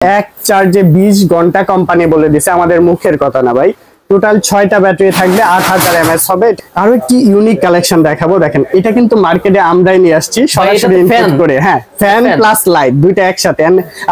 এক চার্জে 20 ঘন্টা কোম্পানি বলে দিছে, আমাদের মুখের কথা না ভাই। টোটাল 6টা ব্যাটারি থাকবে, 8000 mAh হবে। আরো একটি ইউনিক কালেকশন দেখাবো, দেখেন এটা কিন্তু মার্কেটে আমরাই নিয়ে আসছি সরাসরি ইনপুট করে। হ্যাঁ, ফ্যান প্লাস লাইট দুইটা একসাথে,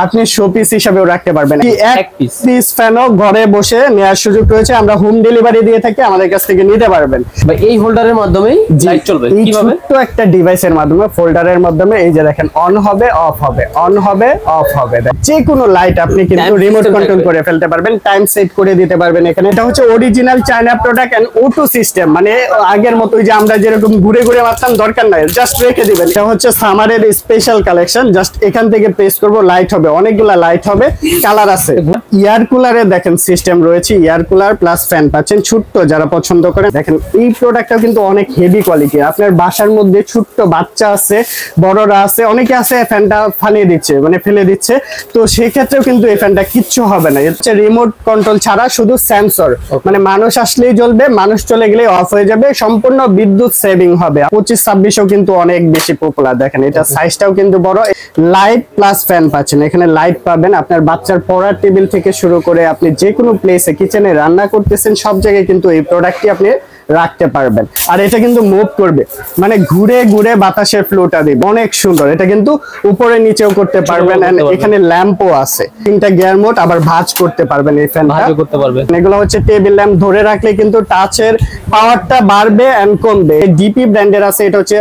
আপনি শোপিস হিসেবেও রাখতে পারবেন। এক পিস ফ্যানও ঘরে বসে নেওয়ার সুযোগ রয়েছে, আমরা হোম ডেলিভারি দিয়ে থাকি, আমাদের কাছ থেকে নিতে পারবেন। এই হোল্ডারের মাধ্যমেই লাইট চলবে কিভাবে? ছোট্ট একটা ডিভাইসের মাধ্যমে, ফোল্ডারের মাধ্যমে, এই যে দেখেন অন হবে অফ হবে, অন হবে অফ হবে। যে কোনো লাইট আপনি কিন্তু রিমোট কন্ট্রোল করে ফেলতে পারবেন, টাইম সেট করে দিতে পারবেন। এখানে এটা হচ্ছে original China product and auto system, মানে আগের মতোই যে আমরা যেরকম ঘুরে ঘুরে মারতাম দরকার নাই, জাস্ট রেখে দিবেন। এটা হচ্ছে সামারের স্পেশাল কালেকশন, জাস্ট এখান থেকে প্রেস করব, লাইট হবে, অনেকগুলা লাইট হবে, কালার আছে। এয়ার কুলারে দেখেন সিস্টেম রয়েছে, এয়ার কুলার প্লাস ফ্যান পাচ্ছেন। ছোট্ট যারা পছন্দ করেন, দেখেন এই প্রোডাক্টটা কিন্তু অনেক হেভি কোয়ালিটি। আপনার বাসার মধ্যে ছোট্ট বাচ্চা আছে, বড়রা আছে, অনেকে আছে ফ্যানটা ফালিয়ে দিচ্ছে, মানে ফেলে দিচ্ছে, তো সেই ক্ষেত্রেও কিন্তু এই ফ্যানটা কিচ্ছু হবে না। এটা হচ্ছে রিমোট কন্ট্রোল ছাড়া শুধু সেন্সর, মানে মানুষ আসলেই জ্বলবে, মানুষ চলে গেলে অফ হয়ে যাবে, সম্পূর্ণ বিদ্যুৎ সেভিং হবে। 25-26ও কিন্তু অনেক বেশি পপুলার। দেখেন এটা সাইজটাও কিন্তু বড়। লাইট প্লাস ফ্যান পাচ্ছেন, এখানে লাইট পাবেন। আপনার বাচ্চার পড়ার টেবিল থেকে শুরু করে আপনি যে কোনো প্লেসে, কিচেনে রান্না করতেছেন, সব জায়গায় কিন্তু এই প্রোডাক্টটি আপনি রাখতে পারবেন। আর এটা কিন্তু মুভ করবে, মানে ঘুরে ঘুরে বাতাসের ফ্লোটা দিবে, অনেক সুন্দর। এটা কিন্তু উপরে নিচেও করতে পারবেন, এখানে ল্যাম্পও আছে, 3টা গিয়ার মোড, আবার ভাঁজ করতে পারবেন এই ফ্যানটা, করতে পারবেন। এগুলো হচ্ছে টেবিল ল্যাম্প, ধরে রাখলে কিন্তু টাচের পাওয়ারটা বাড়বে এন্ড কমবে। ডিপি ব্র্যান্ডের আছে, এটা হচ্ছে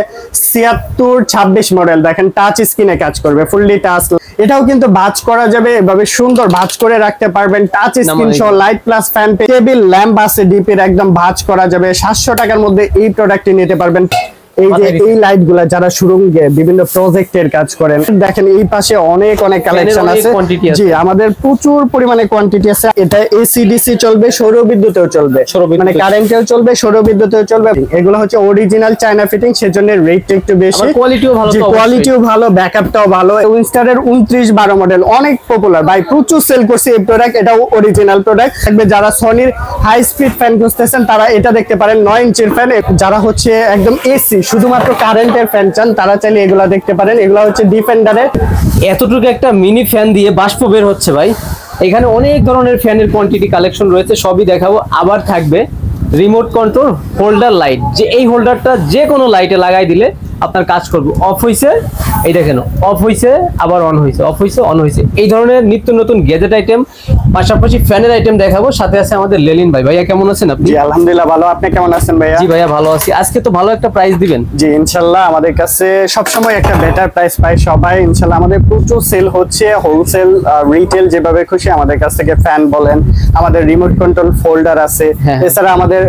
7626 মডেল। দেখেন টাচ স্ক্রিনে কাজ করবে, ফুললি টাচ। এটাও কিন্তু ভাঁজ করা যাবে, এভাবে সুন্দর ভাঁজ করে রাখতে পারবেন। টাচ স্ক্রিন সহ light plus fan, table lamp আছে ডিপির, একদম ভাঁজ করা যাবে। 700 টাকার মধ্যে এই প্রোডাক্টটি নিতে পারবেন। এই যে এই লাইট গুলা যারা সুরঙ্গে বিভিন্ন প্রজেক্টের কাজ করেন, দেখেন এই পাশে অনেক অনেক কালেকশন আছে। জি, আমাদের প্রচুর পরিমাণে কোয়ান্টিটি আছে। এটা এসি ডিসি চলবে, সৌর বিদ্যুতেও চলবে, মানে কারেন্টেও চলবে, সৌর বিদ্যুতেও চলবে। এগুলো হচ্ছে অরিজিনাল চায়না ফিটিং, সেজন্য রেটটা একটু বেশি, কোয়ালিটিও ভালো, কোয়ালিটিও ভালো, ব্যাকআপটাও ভালো। উইনস্টারের 2912 মডেল অনেক পপুলার ভাই, প্রচুর সেল করছে এই প্রোডাক্ট। এটাও অরিজিনাল প্রোডাক্ট থাকবে। যারা সনির হাই স্পিড ফ্যান খুঁজতেছেন তারা এটা দেখতে পারেন, 9 ইঞ্চির ফ্যান। যারা হচ্ছে একদম এসি শুধুমাত্র কারেন্টের ফ্যান চান, তারা চাইলে এগুলা দেখতে পারেন। এগুলা হচ্ছে ডিফেন্ডারের। এতটুকু একটা মিনি ফ্যান দিয়ে বাষ্প বের হচ্ছে ভাই। এখানে অনেক ধরনের ফ্যানের কোয়ান্টিটি কালেকশন রয়েছে, সবই দেখাবো। আবার থাকবে রিমোট কন্ট্রোল হোল্ডার লাইট, যে এই হোল্ডারটা যে কোনো লাইটে লাগাই দিলে আপনার কাজ করবে। অফ হইছে, এই দেখেন অফ হইছে, আবার অন হইছে, অফ হইছে, অন হইছে। এই ধরনের নিত্য নতুন গ্যাজেট আইটেম, পাশাপাশি ফ্যানের আইটেম দেখাবো। সাথে আছে আমাদের লেলিন ভাই। ভাইয়া কেমন আছেন আপনি? জি আলহামদুলিল্লাহ ভালো, আপনি কেমন আছেন ভাইয়া? জি ভাইয়া ভালো আছি। আজকে তো ভালো একটা প্রাইস দিবেন। জি ইনশাআল্লাহ, আমাদের কাছে সবসময় একটা বেটার প্রাইস পাই সবাই ইনশাআল্লাহ। আমাদের প্রচুর সেল হচ্ছে, হোলসেল রিটেল যেভাবে খুশি আমাদের কাছ থেকে ফ্যান বলেন, আমাদের রিমোট কন্ট্রোল ফোল্ডার আছে, এছাড়া আমাদের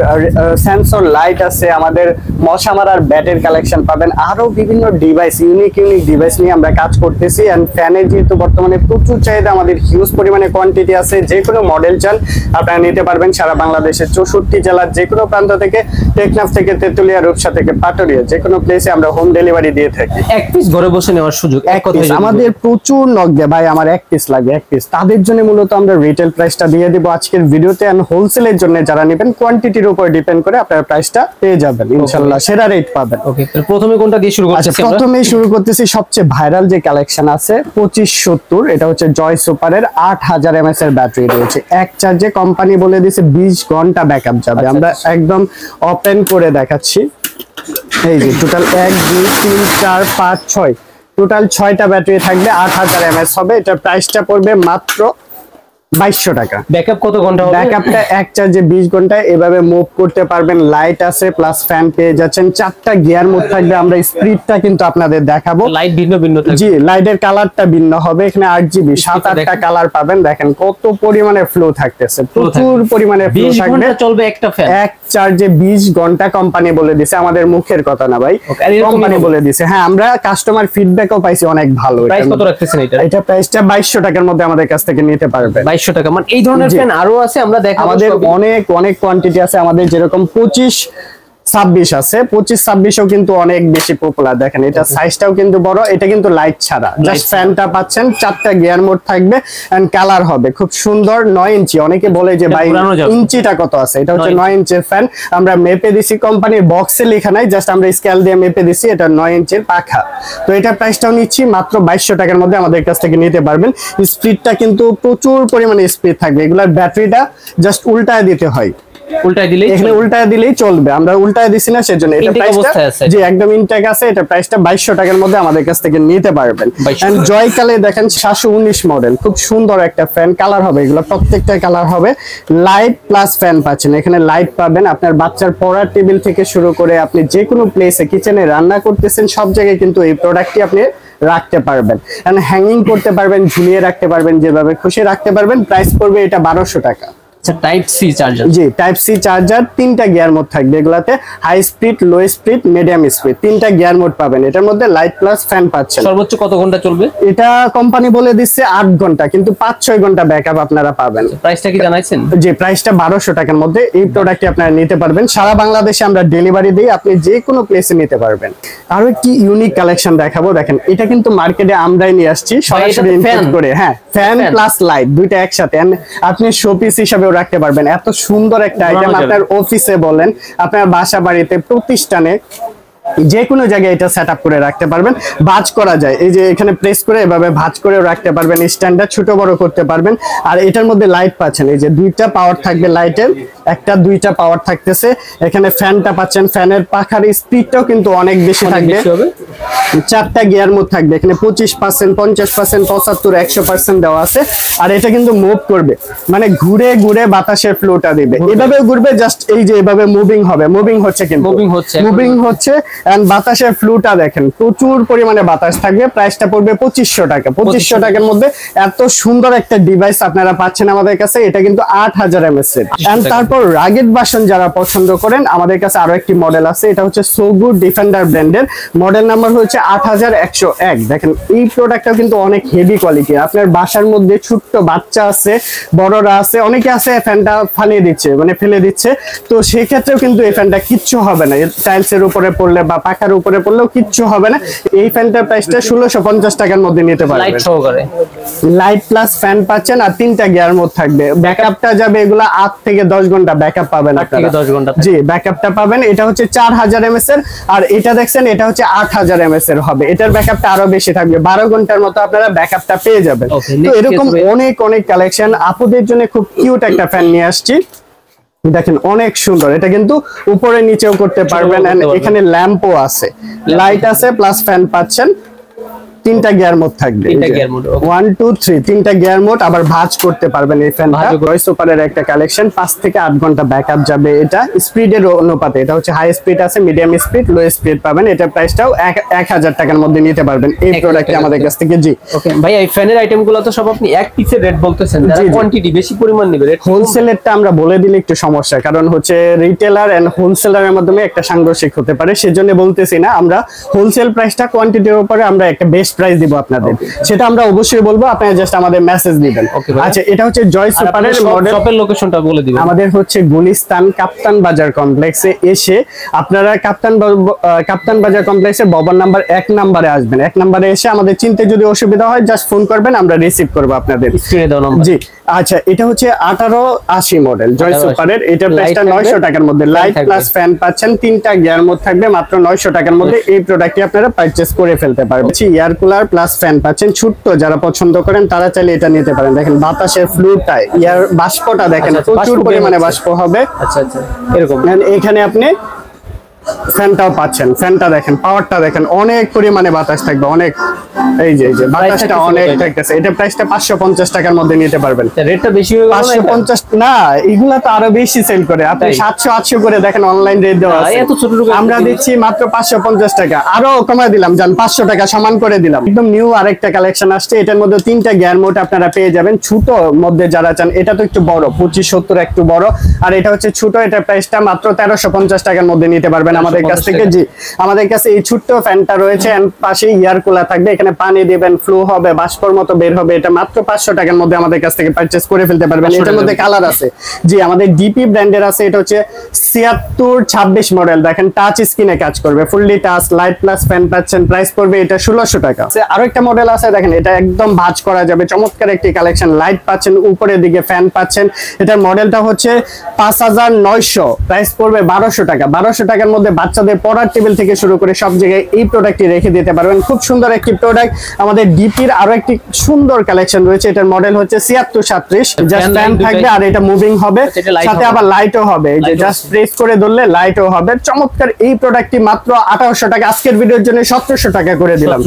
সেন্সর লাইট আছে, আমাদের মশা মারার ব্যাটের কালেকশন পাবেন, আরো বিভিন্ন ডিভাইস, ইউনিক ডিভাইস নিয়ে আমরা কাজ করতেছি। এন্ড ফ্যানের যেহেতু বর্তমানে প্রচুর চাহিদা, আমাদের হিউজ পরিমাণে কোয়ান্টিটি আছে। যে কোনো মডেল চান আপনারা নিতে পারবেন সারা বাংলাদেশের 64 জেলার যে কোনো প্রান্ত থেকে, টেকনাফ থেকে তেতুলিয়া, রূপসা থেকে পাটুরিয়া, যে কোনো প্লেসে আমরা হোম ডেলিভারি দিয়ে থাকি। এক পিস ঘরে বসে নেওয়ার সুযোগ। এক কথায় আমাদের প্রচুর নক দেয় ভাই, আমার এক পিস লাগবে, এক পিস। তাদের জন্য মূলত আমরা রিটেল প্রাইসটা দিয়ে দিব আজকের ভিডিওতে। এন্ড হোলসেলের জন্য যারা নেবেন, কোয়ান্টিটির উপর ডিপেন্ড করে আপনারা প্রাইসটা পেয়ে যাবেন ইনশাআল্লাহ, সেরা রেট পাবেন। ওকে, প্রথমে কোনটা দিয়ে শুরু করতেছি? প্রথমেই শুরু করতেছি সবচেয়ে ভাইরাল যে কালেকশন আছে 2570, এটা হচ্ছে জয় সুপারের 8000 mAh এর ব্যাটারি রয়েছে। এক চার্জে কোম্পানি বলে দিয়েছে 20 ঘন্টা ব্যাকআপ যাবে। আমরা একদম ওপেন করে দেখাচ্ছি। এই যে টোটাল 1 2 3 4 5 6, টোটাল 6টা ব্যাটারি থাকবে, 8000 mAh হবে। এটা প্রাইসটা পড়বে মাত্র 2200 টাকা। ব্যাকআপ কত ঘন্টা হবে? ব্যাকআপটা এক চার্জে 20 ঘন্টায় এভাবে মুভ করতে পারবেন। লাইট আছে প্লাস ফ্যান পেয়ে যাচ্ছেন। 4টা গিয়ার মোড থাকবে। আমরা স্পিডটা কিন্তু আপনাদের দেখাবো। লাইট ভিন্ন ভিন্ন থাকবে। জি, লাইটের কালারটা ভিন্ন হবে। এখানে 8GB 7-8টা কালার পাবেন। দেখেন কত পরিমাণে ফ্লো থাকতেছে, প্রচুর পরিমাণে ফ্লো থাকবে। 20 ঘন্টা চলবে একটা ফ্যান। এক চার্জে 20 ঘন্টা কোম্পানি বলে দিয়েছে, আমাদের মুখের কথা না ভাই, কোম্পানি বলে দিয়েছে। হ্যাঁ, আমরা কাস্টমার ফিডব্যাকও পাইছি অনেক ভালো। প্রাইস কত রাখতেছেন এটা? এটা প্রাইসটা 2200 টাকার মধ্যে আমাদের কাছ থেকে নিতে পারবেন। 2200 টাকা। মানে এই ধরনের ফ্যান আরো আছে, আমরা দেখাবো। আমাদের অনেক অনেক কোয়ান্টিটি আছে। আমাদের যেরকম 25 26 আছে, 25-26ও কিন্তু অনেক বেশি পপুলার। দেখেন এটা সাইজটাও কিন্তু বড়, এটা কিন্তু লাইট ছাড়া, জাস্ট ফ্যানটা পাচ্ছেন, 4টা গিয়ার মোড থাকবে এন্ড কালার হবে খুব সুন্দর। 9 ইঞ্চি, অনেকে বলে যে ভাই ইঞ্চিটা কত আছে, এটা হচ্ছে 9 ইঞ্চির ফ্যান। আমরা মেপে দিছি, কোম্পানির বক্সে লেখা নাই, জাস্ট আমরা স্কেল দিয়ে মেপে দিছি, এটা 9 ইঞ্চির পাখা। তো এটা প্রাইসটাও নিচ্ছি মাত্র 2200 টাকার মধ্যে আমাদের কাছ থেকে নিতে পারবেন। স্পিডটা কিন্তু প্রচুর পরিমাণে স্পিড থাকবে, এগুলার ব্যাটারিটা জাস্ট উল্টায় দিতে হয়, উল্টায় দিলেই এখানে উল্টায় দিলেই চলবে, আমরা উল্টায় দিছি না সেজন্য এটা প্রাইসটা জি একদম ইনটেক আছে। এটা প্রাইসটা 2200 টাকার মধ্যে আমাদের কাছ থেকে নিতে পারবেন। এন্ড জয়কালে দেখেন 719 মডেল, খুব সুন্দর একটা ফ্যান, কালার হবে, এগুলো প্রত্যেকটা কালার হবে। লাইট প্লাস ফ্যান পাচ্ছেন, এখানে লাইট পাবেন, আপনার বাচ্চার পড়ার টেবিল থেকে শুরু করে আপনি যে কোনো প্লেসে, কিচেনে রান্না করতেছেন, সব জায়গায় কিন্তু এই প্রোডাক্টটি আপনি রাখতে পারবেন এন্ড হ্যাঙ্গিং করতে পারবেন, ঝুলিয়ে রাখতে পারবেন, যেভাবে খুশি রাখতে পারবেন। প্রাইস পড়বে এটা 1200 টাকা। টাইপ সি চার্জার, জি টাইপ সি চার্জার, 3টা গিয়ার মোড থাকবে এগুলাতে, high speed, low speed, medium speed, 3টা গিয়ার মোড পাবেন। এটার মধ্যে লাইট প্লাস ফ্যান পাচ্ছেন। সর্বোচ্চ কত ঘন্টা চলবে? এটা কোম্পানি বলে দিচ্ছে 8 ঘন্টা, কিন্তু 5-6 ঘন্টা ব্যাকআপ আপনারা পাবেন। প্রাইসটা কি জানাইছেন? জি প্রাইসটা 1200 টাকার মধ্যে এই প্রোডাক্টটি আপনারা নিতে পারবেন। সারা বাংলাদেশে আমরা ডেলিভারি দিই, আপনি যে কোনো প্লেসে নিতে পারবেন। আরো একটি ইউনিক কালেকশন দেখাবো, দেখেন এটা কিন্তু মার্কেটে আমরাই নিয়ে আসছি সরাসরি ইম্পোর্ট করে। হ্যাঁ, ফ্যান প্লাস লাইট দুইটা একসাথে, আপনি শোপিস হিসেবেও রাখতে পারবেন। এত সুন্দর একটা আইটেম, আপনার অফিসে বলেন, আপনার বাসা বাড়িতে, প্রতিষ্ঠানে, যে কোনো জায়গায় এটা সেটআপ করে রাখতে পারবেন। ভাঁজ করা যায়, এই যে এখানে প্রেস করে এভাবে ভাঁজ করেও রাখতে পারবেন, স্ট্যান্ডটা ছোট বড় করতে পারবেন। আর এটার মধ্যে লাইট পাচ্ছেন, এই যে 2টা পাওয়ার থাকবে লাইটের, 2টা পাওয়ার থাকতেছে। এখানে ফ্যানটা পাচ্ছেন, ফ্যানের পাখার স্পিডটাও কিন্তু অনেক বেশি থাকবে। 4টা গিয়ার মোড থাকবে, এখানে 25%, 50%, 75, 100% দেওয়া আছে। আর এটা কিন্তু মুভ করবে, মানে ঘুরে ঘুরে বাতাসের ফ্লোটা দিবে, এভাবেও ঘুরবে, জাস্ট এই যে এভাবে মুভিং হবে, মুভিং হচ্ছে, কিন্তু মুভিং হচ্ছে। এন্ড বাতাসের ফ্লুটা দেখেন, প্রচুর পরিমাণে বাতাস থাকবে। প্রাইসটা পড়বে 2500 টাকা। 2500 টাকার মধ্যে এত সুন্দর একটা ডিভাইস আপনারা পাচ্ছেন আমাদের কাছে। এটা কিন্তু 8000 mAh এর। এন্ড তারপর রাগেড ভার্সন যারা পছন্দ করেন, আমাদের কাছে আরো একটি মডেল আছে, এটা হচ্ছে সোগুড ডিফেন্ডার ব্র্যান্ডের, মডেল নাম্বার হচ্ছে 8101। দেখেন এই প্রোডাক্টটা কিন্তু অনেক হেভি কোয়ালিটি। আপনার বাসার মধ্যে ছোট্ট বাচ্চা আছে, বড়রা আছে, অনেকে আছে ফ্যানটা ফালিয়ে দিচ্ছে, মানে ফেলে দিচ্ছে, তো সেই ক্ষেত্রেও কিন্তু এই ফ্যানটা কিচ্ছু হবে না, টাইলসের উপরে পড়লে বা পাখার উপরে পড়লেও কিচ্ছু হবে না। এই ফ্যানটার প্রাইসটা 1650 টাকার মধ্যে নিতে পারবেন, লাইট সহকারে। লাইট প্লাস ফ্যান পাচ্ছেন, আর 3টা গিয়ার মোড থাকবে। ব্যাকআপটা যাবে, এগুলা 8 থেকে 10 ঘন্টা ব্যাকআপ পাবেন আপনারা। 10 ঘন্টা জি ব্যাকআপটা পাবেন। এটা হচ্ছে 4000 mAh এর, আর এটা দেখছেন এটা হচ্ছে 8000 mAh এর হবে। এটার ব্যাকআপটা আরো বেশি থাকবে, 12 ঘন্টার মতো আপনারা ব্যাকআপটা পেয়ে যাবেন। তো এরকম অনেক অনেক কালেকশন। আপুদের জন্য খুব কিউট একটা ফ্যান নিয়ে আসছি, দেখেন অনেক সুন্দর। এটা কিন্তু উপরে নিচেও করতে পারবেন, এখানে ল্যাম্পও আছে, লাইট আছে, প্লাস ফ্যান পাচ্ছেন। 3টা গিয়ার মোড থাকবে, 1 2 3 3টা গিয়ার মোড, আবার ভাঁজ করতে পারবেন এই ফ্যানটা। ভয়েস ওভারের একটা কালেকশন, 5 থেকে 8 ঘন্টা ব্যাকআপ যাবে। এটা স্পিডের অনুপাতে, এটা হচ্ছে হাই স্পিড আছে, মিডিয়াম স্পিড, লো স্পিড পাবেন। এটা প্রাইসটাও 1000 টাকার মধ্যে নিতে পারবেন এই প্রোডাক্টটি আমাদের কাছ থেকে। জি ওকে ভাই, এই ফ্যানের আইটেমগুলো তো সব আপনি এক পিসের রেট বলতেছেন, যারা কোয়ান্টিটি বেশি পরিমাণ নেবে রেট। হোলসেলেরটা আমরা বলে দিলে একটু সমস্যা, কারণ হচ্ছে রিটেলার এন্ড হোলসেলারের মাধ্যমে একটা সাংঘর্ষিক হতে পারে, সেজন্য বলতেছি না। আমরা হোলসেল প্রাইসটা কোয়ান্টিটির উপরে আমরা একটা বেস্ট প্রাইস দিব আপনাদের, সেটা আমরা অবশ্যই বলবো, আপনারা জাস্ট আমাদের মেসেজ দিবেন। আচ্ছা, এটা হচ্ছে জয় সুপারের মডেল। শপের লোকেশনটা বলে দিবেন। আমাদের হচ্ছে গুলিস্তান কাপ্তান বাজার কমপ্লেক্সে এসে আপনারা কাপ্তান বাজার কমপ্লেক্সের ভবন নাম্বার 1 নম্বরে আসবেন। 1 নম্বরে এসে আমাদের চিনতে যদি অসুবিধা হয় জাস্ট ফোন করবেন, আমরা রিসিভ করব আপনাদের। স্ক্রিনে দাও নাম্বার। জি আচ্ছা, এটা হচ্ছে 1880 মডেল জয় সুপারের। এটা প্রাইসটা 900 টাকার মধ্যে, লাইট প্লাস ফ্যান পাচ্ছেন, 3টা গিয়ার মোড থাকবে, মাত্র 900 টাকার মধ্যে এই প্রোডাক্টটি আপনারা পারচেজ করে ফেলতে পারবেন। এয়ার কুলার প্লাস ফ্যান পাচ্ছেন, ছোট্ট যারা পছন্দ করেন তারা চাইলে এটা নিতে পারেন। দেখেন বাতাসের ফ্লুটা, ইয়ার বাষ্পটা দেখেন, প্রচুর পরিমাণে বাষ্প হবে। আচ্ছা আচ্ছা, এরকম এখানে আপনি ফ্যানটাও পাচ্ছেন, ফ্যানটা দেখেন, পাওয়ারটা দেখেন, অনেক পরিমাণে বাতাস থাকবে, অনেক। এই যে বাতাসটা অনেক থাকতেছে। এটা প্রাইসটা 550 টাকার মধ্যে নিতে পারবেন। রেটটা বেশি হয়ে গেল 550 না, এগুলা তো আরো বেশি সেল করে। আপনি 700 800 করে দেখেন অনলাইন রেট দেওয়া আছে, এত ছোট টাকা আমরা দিচ্ছি মাত্র 550 টাকা। আরো কমায় দিলাম, জান 500 টাকা সমান করে দিলাম। একদম নিউ আরেকটা কালেকশন আসছে, এটার মধ্যে 3টা গিয়ার মোড আপনারা পেয়ে যাবেন। ছোট মধ্যে যারা চান, এটা তো একটু বড়, 2570 একটু বড়, আর এটা হচ্ছে ছোট। এটা প্রাইসটা মাত্র 1350 টাকার মধ্যে নিতে পারবেন আমাদের কাছ থেকে। জি, আমাদের কাছে এই ছোট্ট ফ্যানটা রয়েছে, এন্ড পাশে এয়ার কুলার থাকবে, এখানে পানি দিবেন, ফ্লো হবে, বাষ্পর মতো বের হবে। এটা মাত্র 500 টাকার মধ্যে আমাদের কাছ থেকে পারচেজ করে ফেলতে পারবেন। এটার মধ্যে কালার আছে। জি, আমাদের ডিপি ব্র্যান্ডের আছে। এটা হচ্ছে 7626 মডেল। দেখেন টাচ স্ক্রিনে কাজ করবে, fully touch, light plus fan পাচ্ছেন। প্রাইস পড়বে এটা 1600 টাকা। আরো একটা মডেল আছে, দেখেন এটা একদম ভাঁজ করা যাবে, চমৎকার একটি কালেকশন। লাইট পাচ্ছেন, উপরের দিকে ফ্যান পাচ্ছেন। এটার মডেলটা হচ্ছে 5900, প্রাইস পড়বে 1200 টাকা। 1200 টাকার মধ্যে বাচ্চাদের পড়ার টেবিল থেকে শুরু করে সব জায়গায় এই প্রোডাক্টটি রেখে দিতে পারবেন। খুব সুন্দর একটি প্রোডাক্ট। আমাদের ডিপির আরো একটি সুন্দর কালেকশন রয়েছে। এটার মডেল হচ্ছে 7637, জাস্ট ফ্যান থাকবে আর এটা মুভিং হবে, সাথে আবার লাইটও হবে। এই যে জাস্ট প্রেস করে ধরলে লাইটও হবে। চমৎকার এই প্রোডাক্টটি মাত্র 2800 টাকা। আজকের ভিডিওর জন্য 1700 টাকা করে দিলাম।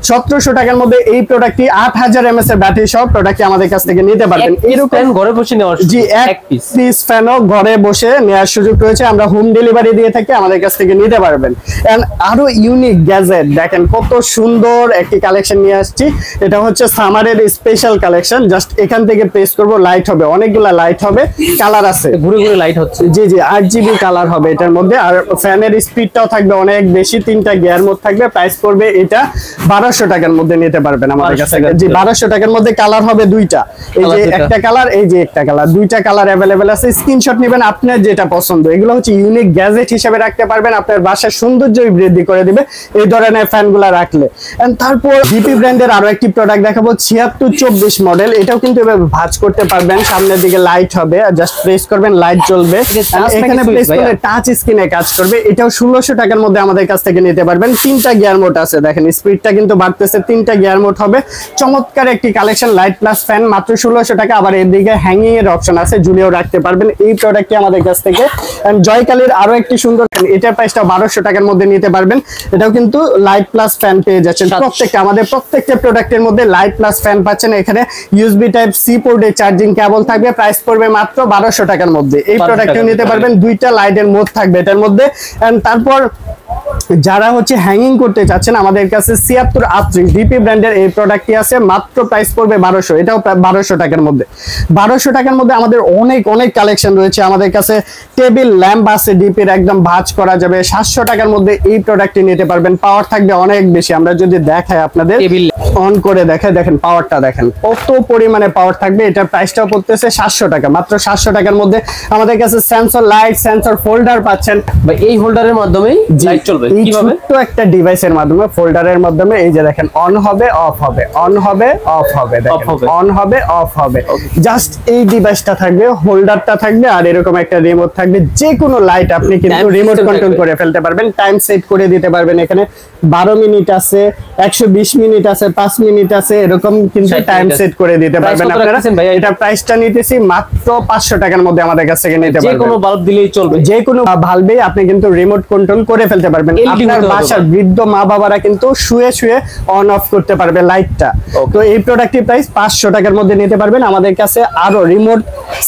1700 টাকার মধ্যে এই প্রোডাক্টটি 8000 mAh এর ব্যাটারি সহ প্রোডাক্টটি আমাদের কাছ থেকে নিতে পারবেন। এরকম ঘরে বসে নেওয়ার, জি, এক পিস ফ্যানও ঘরে বসে নেওয়ার সুযোগ রয়েছে। আমরা হোম ডেলিভারি দিয়ে থাকি, আমাদের কাছ থেকে নিতে পারবেন। এন্ড আরো ইউনিক গ্যাজেট দেখেন, কত সুন্দর একটি কালেকশন নিয়ে আসছি। এটা হচ্ছে সামারের স্পেশাল কালেকশন। জাস্ট এখান থেকে প্রেস করব, লাইট হবে, অনেকগুলা লাইট হবে, কালার আছে, ঘুরে ঘুরে লাইট হচ্ছে। জি জি, 8GB কালার হবে এটার মধ্যে। আর ফ্যানের স্পিডটাও থাকবে অনেক বেশি, 3টা গিয়ার মোড থাকবে। প্রাইস পড়বে এটা 1200 টাকার মধ্যে নিতে পারবেন আমাদের কাছ থেকে। জি, 1200 টাকার মধ্যে কালার হবে দুইটা। এই যে একটা কালার, এই যে একটা কালার, দুইটা কালার अवेलेबल আছে। স্ক্রিনশট নেবেন, আপনার যেটা পছন্দ। এগুলো হচ্ছে ইউনিক গ্যাজেট হিসেবে রাখতে পারবেন, আপনার বাসার সৌন্দর্য বৃদ্ধি করে দিবে এই ধরনের ফ্যানগুলো রাখলে। এন্ড তারপর ডিপি ব্র্যান্ডের আরো একটি প্রোডাক্ট দেখাবো, 7624 মডেল। এটাও কিন্তু এভাবে ভাঁজ করতে পারবেন, সামনের দিকে লাইট হবে, জাস্ট প্রেস করবেন, লাইট জ্বলবে। এখানে প্রেস করলে টাচ স্ক্রিনে কাজ করবে। এটাও 1600 টাকার মধ্যে আমাদের কাছ থেকে নিতে পারবেন। 3টা গিয়ার মোড আছে, দেখেন স্পিডটা কিন্তু বাড়তেছে, 3টা গিয়ার মোড হবে। চমৎকার একটি কালেকশন, লাইট প্লাস ফ্যান, মাত্র 1600 টাকা। আবার এদিকে হ্যাঙ্গিং এর অপশন আছে, ঝুলিয়েও রাখতে পারবেন এই প্রোডাক্টটি আমাদের কাছ থেকে। এন্ড জয়কালীর আরো একটি সুন্দর, এটার প্রাইসটা 1200 টাকার মধ্যে নিতে পারবেন। এটাও কিন্তু লাইট প্লাস ফ্যান পেয়ে যাচ্ছেন প্রত্যেকটা। আমাদের প্রত্যেকটা প্রোডাক্টের মধ্যে লাইট প্লাস ফ্যান পাচ্ছেন। এখানে ইউএসবি টাইপ সি পোর্টে চার্জিং কেবল থাকবে। প্রাইস পড়বে মাত্র 1200 টাকার মধ্যে। এই প্রোডাক্টটিও নিতে পারবেন, দুইটা লাইটের মোড থাকবে এটার মধ্যে। এন্ড তারপর যারা হচ্ছে হ্যাঙ্গিং করতে চাচ্ছেন, আমাদের কাছে 7638 ডিপি ব্র্যান্ডের এই প্রোডাক্টটি আছে, মাত্র প্রাইস পড়বে 1200। এটাও 1200 টাকার মধ্যে। 1200 টাকার মধ্যে আমাদের অনেক অনেক কালেকশন রয়েছে। আমাদের কাছে টেবিল ল্যাম্প আছে ডিপির, একদম ভাঁজ করা যাবে। 700 টাকার মধ্যে এই প্রোডাক্টটি নিতে পারবেন। পাওয়ার থাকবে অনেক বেশি। আমরা যদি দেখাই আপনাদের, অন করে দেখাই, দেখেন পাওয়ারটা দেখেন কত পরিমাণে পাওয়ার থাকবে। এটার প্রাইসটাও পড়তেছে 700 টাকা, মাত্র 700 টাকার মধ্যে। আমাদের কাছে সেন্সর লাইট, সেন্সর হোল্ডার পাচ্ছেন। এই হোল্ডারের মাধ্যমেই লাইট চলবে কিভাবে? ছোট্ট একটা ডিভাইসের মাধ্যমে, ফোল্ডারের মাধ্যমে। এই যে দেখেন, অন হবে, অফ হবে, অন হবে, অফ হবে, অন হবে, অফ হবে। জাস্ট এই ডিভাইসটা থাকবে, হোল্ডারটা থাকবে, আর এরকম একটা রিমোট থাকবে। যে কোনো লাইট আপনি কিন্তু রিমোট কন্ট্রোল করে ফেলতে পারবেন। টাইম সেট করে দিতে পারবেন। এখানে 12 মিনিট আছে, 120 মিনিট আছে, 5 মিনিট আছে, এরকম কিন্তু টাইম সেট করে দিতে পারবেন আপনারা। এটা প্রাইসটা নিতেছি মাত্র 500 টাকার মধ্যে আমাদের কাছ থেকে নিতে পারবেন। যে কোনো বাল্ব দিলেই চলবে, যে কোনো বাল্বেই আপনি কিন্তু রিমোট কন্ট্রোল করে ফেলতে পারবেন। আপনার বাসার বৃদ্ধ মা বাবারা কিন্তু শুয়ে শুয়ে অন অফ করতে পারবে লাইটটা। তো এই প্রোডাক্টের প্রাইস 500 টাকার মধ্যে নিতে পারবেন। আমাদের কাছে আরো রিমোট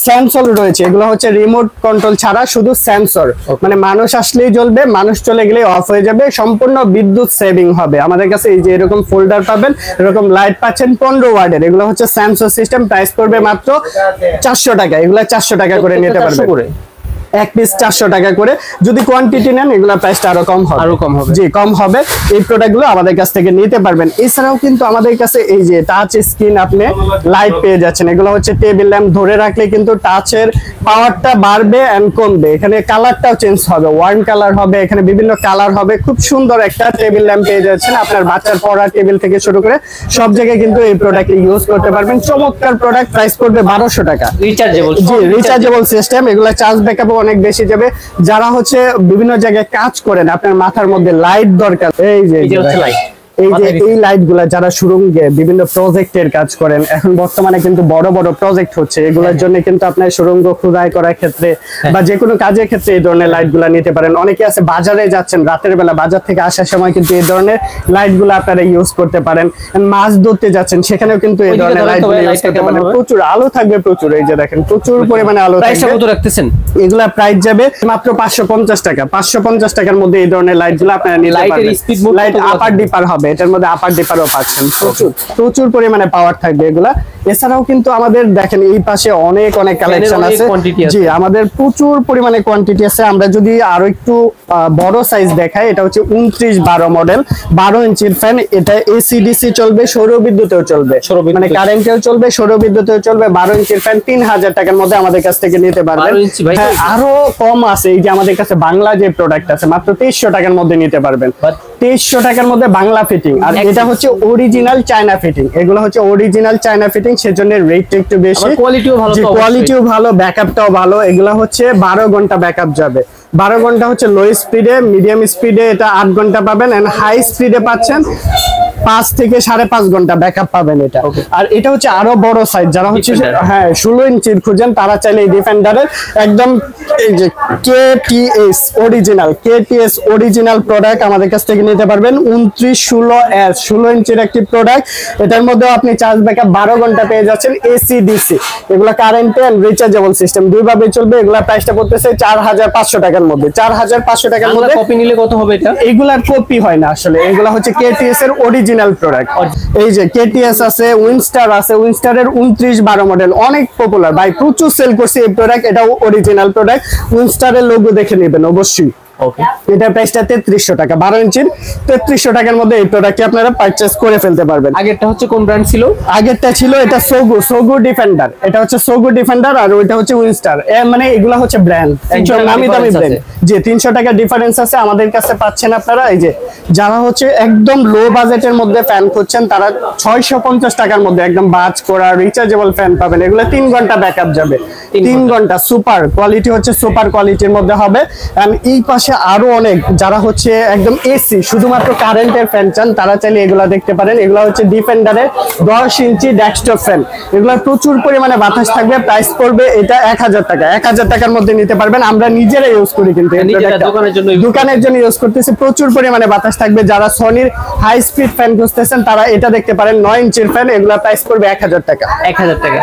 সেন্সর রয়েছে। এগুলো হচ্ছে রিমোট কন্ট্রোল ছাড়া শুধু সেন্সর, মানে মানুষ আসলেই জ্বলবে, মানুষ চলে গেলে অফ হয়ে যাবে, সম্পূর্ণ বিদ্যুৎ সেভিং হবে। আমাদের কাছে এই যে এরকম ফোল্ডার পাবেন, এরকম লাইট পাচ্ছেন 15 ওয়াটের। এগুলো হচ্ছে সেন্সর সিস্টেম। প্রাইস পড়বে মাত্র 400 টাকা। এগুলা 400 টাকা করে নিতে পারবেন। এক পিস 400 টাকা করে। যদি কোয়ান্টিটি নেন, এগুলা প্রাইসটা আরো কম হবে, জি কম হবে। এই প্রোডাক্টগুলো আমাদের কাছ থেকে নিতে পারবেন। এছাড়াও কিন্তু আমাদের কাছে এই যে টাচ স্ক্রিন আপনি লাইট পেয়ে যাচ্ছেন। এগুলো হচ্ছে টেবিল ল্যাম্প, ধরে রাখলে কিন্তু টাচের পাওয়ারটা বাড়বে এন্ড কমবে। এখানে কালারটাও চেঞ্জ হবে, ওয়ার্ম কালার হবে, এখানে বিভিন্ন কালার হবে। খুব সুন্দর একটা টেবিল ল্যাম্প পেয়ে যাচ্ছেন। আপনার বাচ্চার পড়ার টেবিল থেকে শুরু করে সব জায়গায় কিন্তু এই প্রোডাক্ট ইউজ করতে পারবেন। চমৎকার প্রোডাক্ট। প্রাইস পড়বে 1200 টাকা। রিচার্জেবল, জি রিচার্জেবল সিস্টেম। এগুলো চার্জ ব্যাকআপ অনেক বেশি যাবে। যারা হচ্ছে বিভিন্ন জায়গায় কাজ করেন, আপনার মাথার মধ্যে লাইট দরকার, এই যে হচ্ছে লাইট, এই যে এই লাইটগুলা যারা সুরঙ্গে বিভিন্ন প্রজেক্টের কাজ করেন, এখন বর্তমানে কিন্তু বড় বড় প্রজেক্ট হচ্ছে, এগুলোর জন্য কিন্তু আপনার সুরঙ্গ খোদাই করার ক্ষেত্রে বা যে কোনো কাজের ক্ষেত্রে এই ধরনের লাইটগুলা নিতে পারেন। অনেকে আছে বাজারে যাচ্ছেন, রাতের বেলা বাজার থেকে আসার সময় কিন্তু এই ধরনের লাইটগুলো আপনারা ইউজ করতে পারেন। মাছ ধরতে যাচ্ছেন, সেখানেও কিন্তু এই ধরনের লাইটগুলো ইউজ করতে পারেন। প্রচুর আলো থাকবে, প্রচুর, এই যে দেখেন প্রচুর পরিমাণে আলো থাকবে। রাখতেছেন এগুলা প্রাইস যাবে মাত্র 550 টাকা। 550 টাকার মধ্যে এই ধরনের লাইটগুলো আপনারা নিতে পারবেন। লাইট আপার ডিপার হবে, হবে, এটার মধ্যে আপার ডিপারও পাচ্ছেন, প্রচুর পরিমাণে পাওয়ার থাকবে এগুলা। এছাড়াও কিন্তু আমাদের দেখেন এই পাশে অনেক কালেকশন আছে। জি, আমাদের প্রচুর পরিমাণে কোয়ান্টিটি আছে। আমরা যদি আরো একটু বড় সাইজ দেখাই, এটা হচ্ছে 29-12 মডেল, 12 ইঞ্চির ফ্যান। এটা এসি ডিসি চলবে, সৌর বিদ্যুতেও চলবে, মানে কারেন্টেও চলবে, সৌর বিদ্যুতেও চলবে। 12 ইঞ্চির ফ্যান 3000 টাকার মধ্যে আমাদের কাছ থেকে নিতে পারবেন। হ্যাঁ, আরো কম আছে, এই যে আমাদের কাছে বাংলা যে প্রোডাক্ট আছে মাত্র 2300 টাকার মধ্যে নিতে পারবেন। 2300 টাকার মধ্যে বাংলা ফিটিং, আর এটা হচ্ছে অরিজিনাল চায়না ফিটিং। এগুলো হচ্ছে অরিজিনাল চায়না ফিটিং, সেজন্য রেটটা একটু বেশি। কোয়ালিটিও ভালো, ব্যাকআপটাও ভালো। এগুলো হচ্ছে 12 ঘন্টা ব্যাকআপ যাবে। 12 ঘন্টা হচ্ছে লো স্পিডে, মিডিয়াম স্পিডে এটা 8 ঘন্টা পাবেন, এন্ড হাই স্পিডে পাচ্ছেন 5 থেকে 5.5 ঘন্টা ব্যাকআপ পাবেন এটা। আর এটা হচ্ছে আরো বড় সাইজ, যারা হচ্ছে হ্যাঁ 16 ইঞ্চির খুঁজেন তারা চাইলে এই ডিফেন্ডারের একদম এই যে কেটিএস অরিজিনাল প্রোডাক্ট আমাদের কাছ থেকে নিতে পারবেন। 2916S 16 ইঞ্চির একটি প্রোডাক্ট। এটার মধ্যে আপনি চার্জ ব্যাকআপ 12 ঘন্টা পেয়ে যাচ্ছেন, এসি ডিসি। এগুলো কারেন্ট এন্ড রিচার্জেবল সিস্টেম, দুইভাবে চলবে। এগুলা প্রাইসটা পড়তেছে 4500 টাকার মধ্যে। 4500 টাকার মধ্যে কপি নিলে কত হবে এটা? এগুলার কপি হয় না আসলে, এগুলা হচ্ছে কেটিএস এর অরিজিনাল প্রোডাক্ট। এই যে কেটিএস আছে, উইনস্টার আছে, উইনস্টারের 29-12 মডেল অনেক পপুলার ভাই, প্রচুর সেল করছে এই প্রোডাক্ট। এটাও অরিজিনাল প্রোডাক্ট, উইনস্টারের লোগো দেখে নেবেন অবশ্যই। এটা প্রাইসটা 3300 টাকা, 12 ইঞ্চির 3300 টাকার মধ্যে এই প্রোডাক্টটি আপনারা পারচেজ করে ফেলতে পারবেন। আগেরটা হচ্ছে কোন ব্র্যান্ড ছিল? আগেরটা ছিল এটা সোগু ডিফেন্ডার। এটা হচ্ছে সোগু ডিফেন্ডার, আর ওইটা হচ্ছে উইনস্টার। মানে এগুলা হচ্ছে ব্র্যান্ড, একদম নামি দামি ব্র্যান্ড। যে 300 টাকা ডিফারেন্স আছে। আমাদের কাছে পাচ্ছেন আপনারা এই যে যারা হচ্ছে একদম লো বাজেটের মধ্যে ফ্যান খুঁজছেন, তারা 650 টাকার মধ্যে একদম বাজ করা রিচার্জেবল ফ্যান পাবেন। এগুলো 3 ঘন্টা ব্যাকআপ যাবে, 3 ঘন্টা। সুপার কোয়ালিটি হচ্ছে সুপার কোয়ালিটির মধ্যে হবে। এন্ড এই পাশে আরো অনেক, যারা হচ্ছে একদম এসি শুধুমাত্র কারেন্টের ফ্যান চান, তারা চাইলে এগুলা দেখতে পারেন। এগুলা হচ্ছে ডিফেন্ডারের 10 ইঞ্চি ডেস্কটপ ফ্যান। এগুলা প্রচুর পরিমাণে বাতাস থাকবে। প্রাইস পড়বে এটা 1000 টাকা। 1000 টাকার মধ্যে নিতে পারবেন। আমরা নিজেরা ইউজ করি, কিন্তু দোকানের জন্য ইউজ করতেছি। প্রচুর পরিমাণে বাতাস থাকবে। যারা সনির হাই স্পিড ফ্যান খুঁজতেছেন তারা এটা দেখতে পারেন, 9 ইঞ্চির ফ্যান। এগুলা প্রাইস পড়বে 1000 টাকা। 1000 টাকা,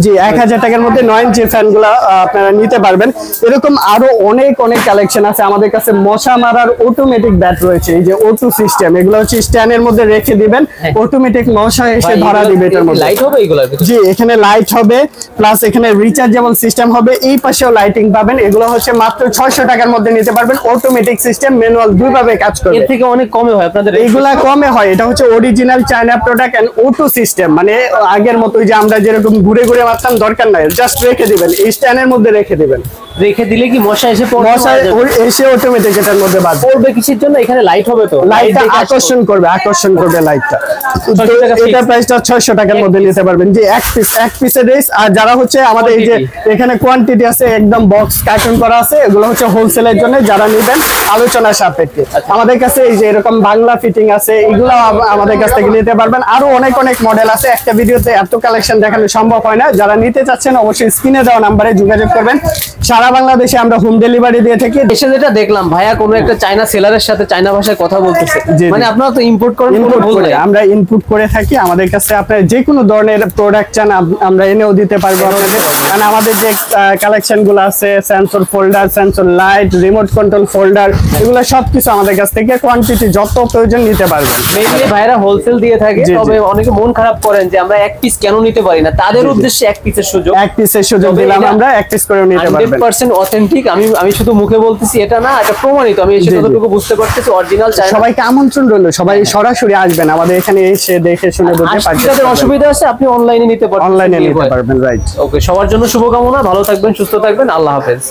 জি 1000 টাকার মধ্যে 9 ইঞ্চির ফ্যানগুলো আপনারা নিতে পারবেন। এরকম আরো অনেক কালেকশন আছে আমাদের কাছে। মশা মারার অটোমেটিক ব্যাট রয়েছে, এই যে O2 সিস্টেম। এগুলো হচ্ছে স্ট্যান্ডের মধ্যে রেখে দিবেন, অটোমেটিক মশা এসে ধরা দিবে। এটার মধ্যে লাইট হবে এগুলোর ভিতরে? জি, এখানে লাইট হবে, প্লাস এখানে রিচার্জেবল সিস্টেম হবে। এই পাশেও লাইটিং পাবেন। এগুলো হচ্ছে মাত্র 600 টাকার মধ্যে নিতে পারবেন। অটোমেটিক সিস্টেম, ম্যানুয়াল, দুইভাবে কাজ করবে। এর থেকে অনেক কমে হয় আপনাদের? এগুলা কমে হয়। এটা হচ্ছে original China product and O2 system. মানে আগের মতো যে আমরা যেরকম ঘুরে মারতাম, দরকার নাই, জাস্ট রেখে দিবেন, এই স্ট্যান্ডের মধ্যে রেখে দিবেন। রেখে দিলে কি মশা এসে পড়বে? মশা এসে অটোমেটিক এটার মধ্যে বাজবে। পড়বে কিসের জন্য? এখানে লাইট হবে তো, লাইটটা আকর্ষণ করবে লাইটটা। এটা প্রাইসটা 600 টাকার মধ্যে নিতে পারবেন। যে এক পিসের রেস। আর যারা হচ্ছে আমাদের এই যে এখানে কোয়ান্টিটি আছে, একদম বক্স কার্টুন করা আছে, এগুলো হচ্ছে হোলসেলের জন্য। যারা নেবেন আলোচনা সাপেক্ষে। আমাদের কাছে এই যে এরকম বাংলা ফিটিং আছে, এগুলো আমাদের কাছ থেকে নিতে পারবেন। আরো অনেক মডেল আছে, একটা ভিডিওতে এত কালেকশন দেখানো সম্ভব হয় না। যারা নিতে চাচ্ছেন অবশ্যই স্ক্রিনে দেওয়া নাম্বারে যোগাযোগ করবেন। সারা বাংলাদেশে আমরা হোম ডেলিভারি দিয়ে থাকি। এসে যেটা দেখলাম ভাইয়া, কোনো একটা চায়না সেলারের সাথে চায়না ভাষায় কথা বলতেছে, মানে আপনারা তো ইম্পোর্ট করেন? আমরা ইনপুট করে থাকি। আমাদের কাছে আপনার যে কোনো ধরনের প্রোডাক্ট চান আমরা এনেও দিতে পারবো আপনাদের। কারণ আমাদের যে কালেকশন গুলো আছে, sensor folder, sensor light, remote control folder, এগুলো সবকিছু আমাদের কাছ থেকে কোয়ান্টিটি যত প্রয়োজন নিতে পারবেন। মেইনলি ভাইরা হোলসেল দিয়ে থাকে। তবে অনেকে মন খারাপ করেন যে আমরা এক পিস কেন নিতে পারি না, তাদের উদ্দেশ্যে এক পিসের সুযোগ দিলাম আমরা। এক পিস করে নিতে পারবেন। 100% অথেন্টিক। আমি শুধু মুখে বলতেছি এটা না, এটা প্রমাণিত। আমি এসে যতটুকু বুঝতে পারতেছি অরিজিনাল চায়না। সবাইকে আমন্ত্রণ রইল, সবাই সরাসরি আসবেন আমাদের এখানে, এসে দেখে শুনে বুঝতে পারবেন। যাদের অসুবিধা আছে আপনি অনলাইনে নিতে পারবেন। অনলাইনে নিতে পারবেন, রাইট। ওকে, সবার জন্য শুভকামনা। ভালো থাকবেন, সুস্থ থাকবেন। আল্লাহ হাফেজ।